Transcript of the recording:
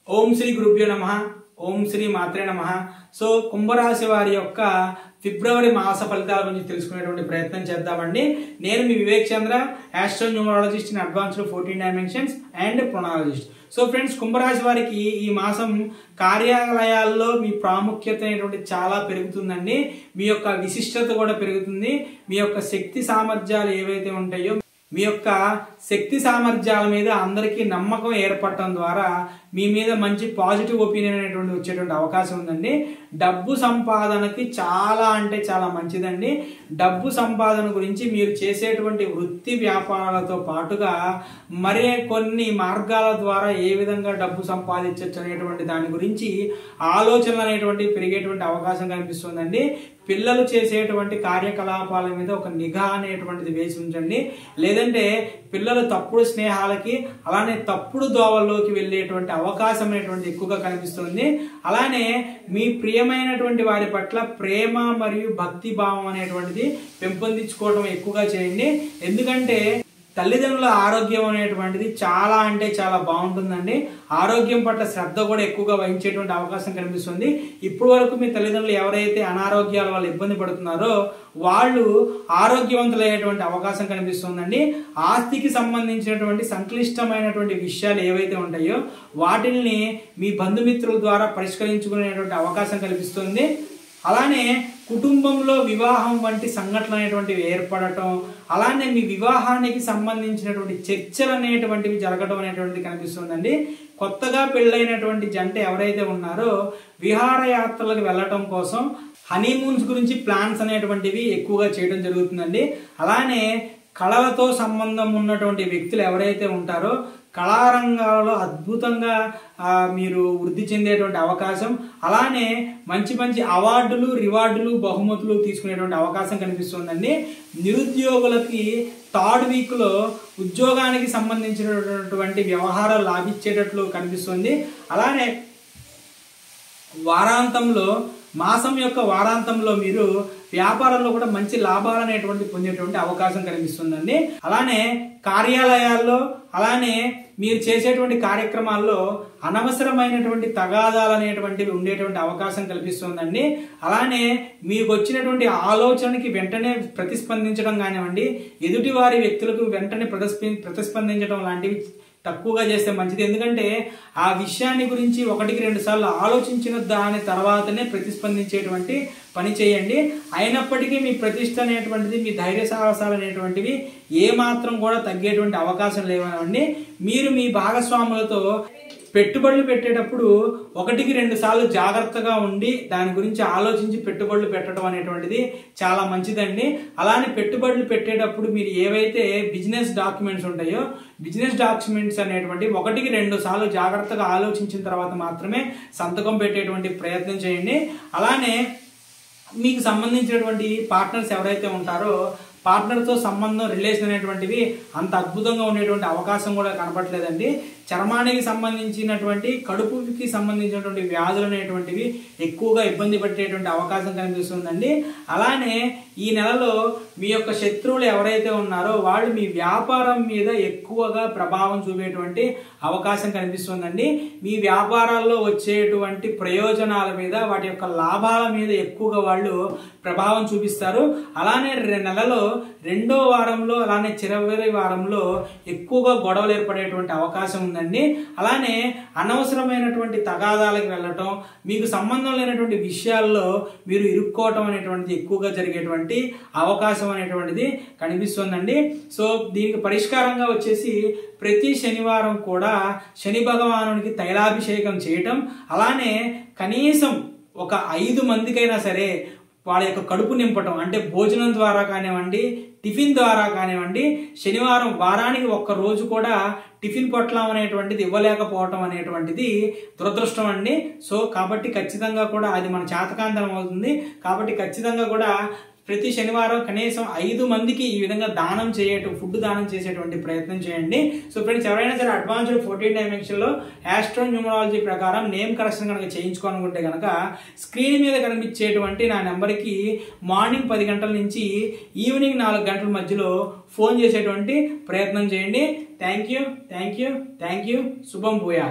ఓం శ్రీ గురుభ్యో నమః. ఓం శ్రీ మాత్రే నమః. సో కుంభరాశి వారి యొక్క ఫిబ్రవరి మాస ఫలితాల గురించి తెలుసుకునేటువంటి ప్రయత్నం చేద్దామండి. నేను మీ Vivek Chandra, astro numerologist in advanced 14 dimensions and phrenologist. So friends, కుంభరాశి వారికి ఈ మాసం కార్యాలయాల్లో మీ ప్రాముఖ్యత అనేటువంటి చాలా పెరుగుతుందండి. మీ యొక్క విశిష్టత కూడా పెరుగుతుంది. మీ యొక్క శక్తి సామర్థ్యాలు ఏవైతే ఉంటాయో మీ యొక్క శక్తి సామర్థ్యాల మీద అందరికీ నమ్మకం ఏర్పడటం ద్వారా మీ మీద మంచి పాజిటివ్ ఒపీనియన్ అనేటువంటి వచ్చేటువంటి అవకాశం ఉందండి. డబ్బు సంపాదనకి చాలా అంటే చాలా మంచిదండి. డబ్బు సంపాదన గురించి మీరు చేసేటువంటి వృత్తి వ్యాపారాలతో పాటుగా మరే కొన్ని మార్గాల ద్వారా ఏ విధంగా డబ్బు సంపాదించవచ్చు అనేటువంటి దాని గురించి ఆలోచనలు అనేటువంటి పెరిగేటువంటి అవకాశం కనిపిస్తుందండి. పిల్లలు చేసేటువంటి కార్యకలాపాల మీద ఒక నిఘా అనేటువంటిది వేసి ఉంచండి. లేదంటే పిల్లలు తప్పుడు స్నేహాలకి అలానే తప్పుడు దోవల్లోకి వెళ్ళేటువంటి అవకాశం అనేటువంటి ఎక్కువగా కనిపిస్తుంది. అలానే మీ ప్రియమైనటువంటి వారి పట్ల ప్రేమ మరియు భక్తి భావం అనేటువంటిది పెంపొందించుకోవడం ఎక్కువగా చేయండి. ఎందుకంటే తల్లిదండ్రుల ఆరోగ్యం అనేటువంటిది చాలా అంటే చాలా బాగుంటుందండి. ఆరోగ్యం పట్ల శ్రద్ధ కూడా ఎక్కువగా వహించేటువంటి అవకాశం కనిపిస్తుంది. ఇప్పటి వరకు మీ తల్లిదండ్రులు ఎవరైతే అనారోగ్యాల వల్ల ఇబ్బంది పడుతున్నారో వాళ్ళు ఆరోగ్యవంతులయ్యేటువంటి అవకాశం కనిపిస్తుందండి. ఆస్తికి సంబంధించినటువంటి సంక్లిష్టమైనటువంటి విషయాలు ఏవైతే ఉంటాయో వాటిని మీ బంధుమిత్రుల ద్వారా పరిష్కరించుకునేటువంటి అవకాశం కల్పిస్తుంది. అలానే కుటుంబంలో వివాహం వంటి సంఘటనలు అనేటువంటివి ఏర్పడటం, అలానే మీ వివాహానికి సంబంధించినటువంటి చర్చలు అనేటువంటివి జరగడం అనేటువంటిది కనిపిస్తుందండి. కొత్తగా పెళ్ళైనటువంటి జంట ఎవరైతే ఉన్నారో విహారయాత్రలకు వెళ్ళటం కోసం హనీమూన్స్ గురించి ప్లాన్స్ అనేటువంటివి ఎక్కువగా చేయడం జరుగుతుందండి. అలానే కళలతో సంబంధం ఉన్నటువంటి వ్యక్తులు ఎవరైతే ఉంటారో కళారంగాలలో అద్భుతంగా మీరు వృద్ధి చెందేటువంటి అవకాశం, అలానే మంచి మంచి అవార్డులు, రివార్డులు, బహుమతులు తీసుకునేటువంటి అవకాశం కనిపిస్తుందండి. నిరుద్యోగులకి థర్డ్ వీక్లో ఉద్యోగానికి సంబంధించినటువంటి వ్యవహారాలు లాభించేటట్లు కనిపిస్తుంది. అలానే మాసం యొక్క వారాంతంలో మీరు వ్యాపారంలో కూడా మంచి లాభాలు అనేటువంటి పొందేటువంటి అవకాశం కనిపిస్తుందండి. అలానే కార్యాలయాల్లో అలానే మీరు చేసేటువంటి కార్యక్రమాల్లో అనవసరమైనటువంటి తగాదాలు అనేటువంటివి ఉండేటువంటి అవకాశం కల్పిస్తుందండి. అలానే మీకు వచ్చినటువంటి ఆలోచనకి వెంటనే ప్రతిస్పందించడం కానివ్వండి, ఎదుటి వారి వ్యక్తులకు వెంటనే ప్రతిస్పందించడం లాంటివి తక్కువగా చేస్తే మంచిది. ఎందుకంటే ఆ విషయాన్ని గురించి 1-2 సార్లు ఆలోచించిన దాని తర్వాతనే ప్రతిస్పందించేటువంటి పని చేయండి. అయినప్పటికీ మీ ప్రతిష్ట అనేటువంటిది, మీ ధైర్య సాహసాలు అనేటువంటివి ఏమాత్రం కూడా తగ్గేటువంటి అవకాశం లేవనండి. మీరు మీ భాగస్వాములతో పెట్టుబడులు పెట్టేటప్పుడు 1-2 సార్లు జాగ్రత్తగా ఉండి దాని గురించి ఆలోచించి పెట్టుబడులు పెట్టడం అనేటువంటిది చాలా మంచిదండి. అలానే పెట్టుబడులు పెట్టేటప్పుడు మీరు ఏవైతే బిజినెస్ డాక్యుమెంట్స్ ఉంటాయో బిజినెస్ డాక్యుమెంట్స్ అనేటువంటి 1-2 సార్లు జాగ్రత్తగా ఆలోచించిన తర్వాత మాత్రమే సంతకం పెట్టేటువంటి ప్రయత్నం చేయండి. అలానే మీకు సంబంధించినటువంటి పార్ట్నర్స్ ఎవరైతే ఉంటారో పార్ట్నర్తో సంబంధం, రిలేషన్ అనేటువంటివి అంత అద్భుతంగా ఉండేటువంటి అవకాశం కూడా కనపట్లేదండి. చర్మానికి సంబంధించినటువంటి, కడుపుకి సంబంధించినటువంటి వ్యాధులు అనేటువంటివి ఎక్కువగా ఇబ్బంది పెట్టేటువంటి అవకాశం కనిపిస్తుందండి. అలానే ఈ నెలలో మీ యొక్క శత్రువులు ఎవరైతే ఉన్నారో వాళ్ళు మీ వ్యాపారం మీద ఎక్కువగా ప్రభావం చూపేటువంటి అవకాశం కనిపిస్తుందండి. మీ వ్యాపారాల్లో వచ్చేటువంటి ప్రయోజనాల మీద, వాటి యొక్క లాభాల మీద ఎక్కువగా వాళ్ళు ప్రభావం చూపిస్తారు. అలానే నెలలో 2వ వారంలో అలానే చివరి వారంలో ఎక్కువగా గొడవలు ఏర్పడేటువంటి అవకాశం ఉందండి. అలానే అనవసరమైనటువంటి తగాదాలకు వెళ్ళటం, మీకు సంబంధం లేనటువంటి విషయాల్లో మీరు ఇరుక్కోవటం అనేటువంటిది ఎక్కువగా జరిగేటువంటి అవకాశం అనేటువంటిది కనిపిస్తుందండి. సో దీనికి పరిష్కారంగా వచ్చేసి ప్రతి శనివారం కూడా శని భగవానునికి తైలాభిషేకం చేయటం, అలానే కనీసం ఒక 5 మందికైనా సరే వాళ్ళ యొక్క కడుపు నింపటం, అంటే భోజనం ద్వారా కానివ్వండి, టిఫిన్ ద్వారా కానివ్వండి, శనివారం వారానికి 1 రోజు కూడా టిఫిన్ పొట్లం అనేటువంటిది ఇవ్వలేకపోవటం అనేటువంటిది దురదృష్టం అండి. సో కాబట్టి ఖచ్చితంగా కూడా అది మన చేతకాంతనం అవుతుంది. కాబట్టి ఖచ్చితంగా కూడా ప్రతి శనివారం కనీసం 5 మందికి ఈ విధంగా ఫుడ్ దానం చేసేటువంటి ప్రయత్నం చేయండి. సో ఫ్రెండ్స్, ఎవరైనా సరే అడ్వాన్స్డ్ 14 డైమెన్షన్లో ఆస్ట్రో న్యూమరాలజీ ప్రకారం నేమ్ కరెక్షన్ కనుక చేయించుకోవాలనుకుంటే కనుక స్క్రీన్ మీద కనిపించేటువంటి నా నెంబర్కి మార్నింగ్ 10 గంటల నుంచి ఈవినింగ్ 4 గంటల మధ్యలో ఫోన్ చేసేటువంటి ప్రయత్నం చేయండి. Thank you. శుభం భూయా.